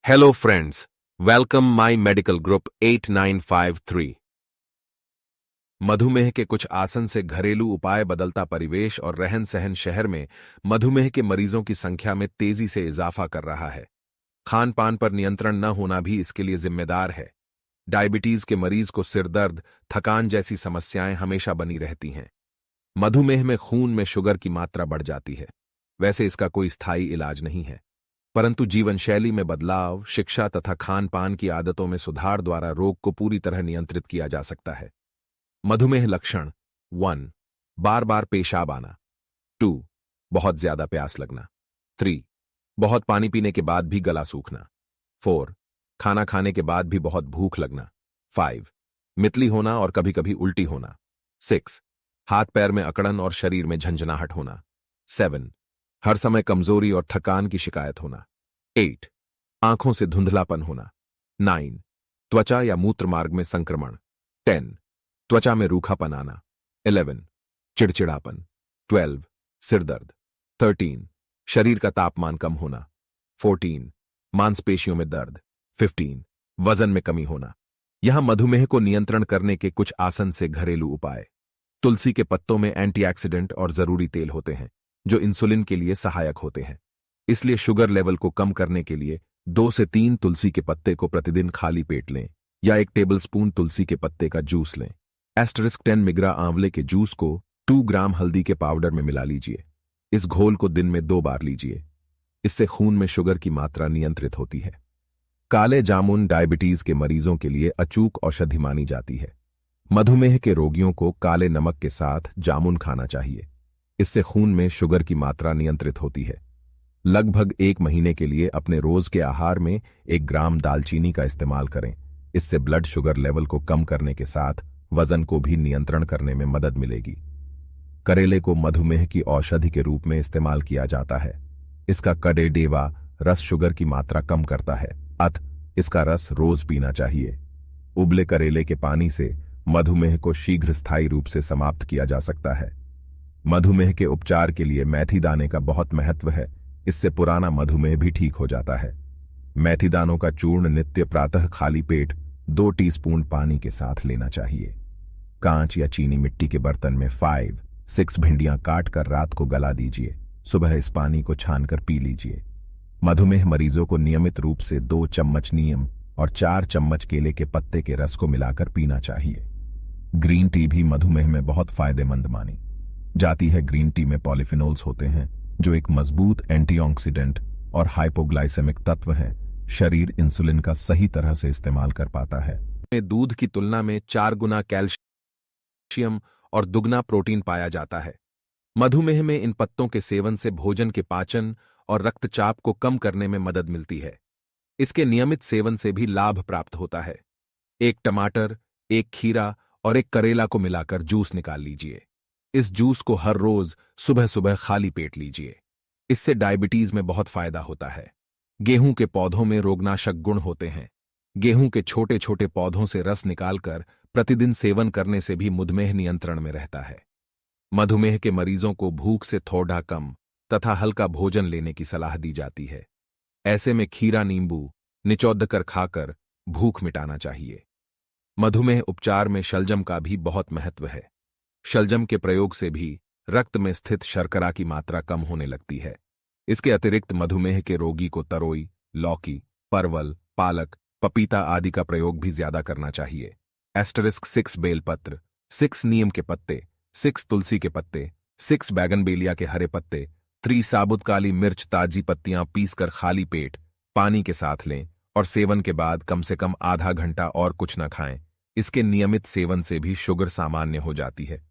Hello friends, welcome my medical group 8953। मधुमेह के कुछ आसन से घरेलू उपाय। बदलता परिवेश और रहन सहन शहर में मधुमेह के मरीजों की संख्या में तेजी से इजाफा कर रहा है। खान पान पर नियंत्रण न होना भी इसके लिए जिम्मेदार है। डायबिटीज के मरीज को सिरदर्द, थकान जैसी समस्याएं हमेशा बनी रहती हैं। मधुमेह में खून में शुगर की मात्रा बढ़ जाती है। वैसे इसका कोई स्थायी इलाज नहीं है, परंतु जीवन शैली में बदलाव, शिक्षा तथा खान पान की आदतों में सुधार द्वारा रोग को पूरी तरह नियंत्रित किया जा सकता है। मधुमेह लक्षण 1. बार बार पेशाब आना। 2. बहुत ज्यादा प्यास लगना। 3. बहुत पानी पीने के बाद भी गला सूखना। 4. खाना खाने के बाद भी बहुत भूख लगना। 5. मितली होना और कभी कभी उल्टी होना। 6. हाथ पैर में अकड़न और शरीर में झंझनाहट होना। 7. हर समय कमजोरी और थकान की शिकायत होना। 8. आंखों से धुंधलापन होना। 9. त्वचा या मूत्र मार्ग में संक्रमण। 10. त्वचा में रूखापन आना। 11. चिड़चिड़ापन। 12. सिरदर्द। 13. शरीर का तापमान कम होना। 14. मांसपेशियों में दर्द। 15. वजन में कमी होना। यहां मधुमेह को नियंत्रण करने के कुछ आसन से घरेलू उपाय। तुलसी के पत्तों में एंटीऑक्सीडेंट और जरूरी तेल होते हैं जो इंसुलिन के लिए सहायक होते हैं। इसलिए शुगर लेवल को कम करने के लिए 2 से 3 तुलसी के पत्ते को प्रतिदिन खाली पेट लें या 1 टेबलस्पून तुलसी के पत्ते का जूस लें। *10 मिग्रा आंवले के जूस को 2 ग्राम हल्दी के पाउडर में मिला लीजिए। इस घोल को दिन में 2 बार लीजिए। इससे खून में शुगर की मात्रा नियंत्रित होती है। काले जामुन डायबिटीज के मरीजों के लिए अचूक औषधि मानी जाती है। मधुमेह के रोगियों को काले नमक के साथ जामुन खाना चाहिए। इससे खून में शुगर की मात्रा नियंत्रित होती है। लगभग 1 महीने के लिए अपने रोज के आहार में 1 ग्राम दालचीनी का इस्तेमाल करें। इससे ब्लड शुगर लेवल को कम करने के साथ वजन को भी नियंत्रण करने में मदद मिलेगी। करेले को मधुमेह की औषधि के रूप में इस्तेमाल किया जाता है। इसका कड़ेडेवा रस शुगर की मात्रा कम करता है, अतः इसका रस रोज पीना चाहिए। उबले करेले के पानी से मधुमेह को शीघ्र स्थायी रूप से समाप्त किया जा सकता है। मधुमेह के उपचार के लिए मेथी दाने का बहुत महत्व है। इससे पुराना मधुमेह भी ठीक हो जाता है। मेथी दानों का चूर्ण नित्य प्रातः खाली पेट 2 टीस्पून पानी के साथ लेना चाहिए। कांच या चीनी मिट्टी के बर्तन में 5-6 भिंडियां काट कर रात को गला दीजिए। सुबह इस पानी को छानकर पी लीजिए। मधुमेह मरीजों को नियमित रूप से 2 चम्मच नीम और 4 चम्मच केले के पत्ते के रस को मिलाकर पीना चाहिए। ग्रीन टी भी मधुमेह में बहुत फायदेमंद मानी जाती है। ग्रीन टी में पॉलीफिनोल्स होते हैं जो एक मजबूत एंटीऑक्सीडेंट और हाइपोग्लाइसेमिक तत्व हैं। शरीर इंसुलिन का सही तरह से इस्तेमाल कर पाता है। दूध की तुलना में 4 गुना कैल्शियम और दुगना प्रोटीन पाया जाता है। मधुमेह में इन पत्तों के सेवन से भोजन के पाचन और रक्तचाप को कम करने में मदद मिलती है। इसके नियमित सेवन से भी लाभ प्राप्त होता है। 1 टमाटर, 1 खीरा और 1 करेला को मिलाकर जूस निकाल लीजिए। इस जूस को हर रोज सुबह सुबह खाली पेट लीजिए। इससे डायबिटीज में बहुत फायदा होता है। गेहूं के पौधों में रोगनाशक गुण होते हैं। गेहूं के छोटे छोटे पौधों से रस निकालकर प्रतिदिन सेवन करने से भी मधुमेह नियंत्रण में रहता है। मधुमेह के मरीजों को भूख से थोड़ा कम तथा हल्का भोजन लेने की सलाह दी जाती है। ऐसे में खीरा नींबू निचोड़ कर खाकर भूख मिटाना चाहिए। मधुमेह उपचार में शलजम का भी बहुत महत्व है। शलजम के प्रयोग से भी रक्त में स्थित शर्करा की मात्रा कम होने लगती है। इसके अतिरिक्त मधुमेह के रोगी को तरोई, लौकी, परवल, पालक, पपीता आदि का प्रयोग भी ज्यादा करना चाहिए। *6 बेलपत्र, 6 नीम के पत्ते, 6 तुलसी के पत्ते, 6 बैगनबेलिया के हरे पत्ते, 3 साबुत काली मिर्च ताजी पत्तियां पीसकर खाली पेट पानी के साथ लें और सेवन के बाद कम से कम आधा घंटा और कुछ न खाएं। इसके नियमित सेवन से भी शुगर सामान्य हो जाती है।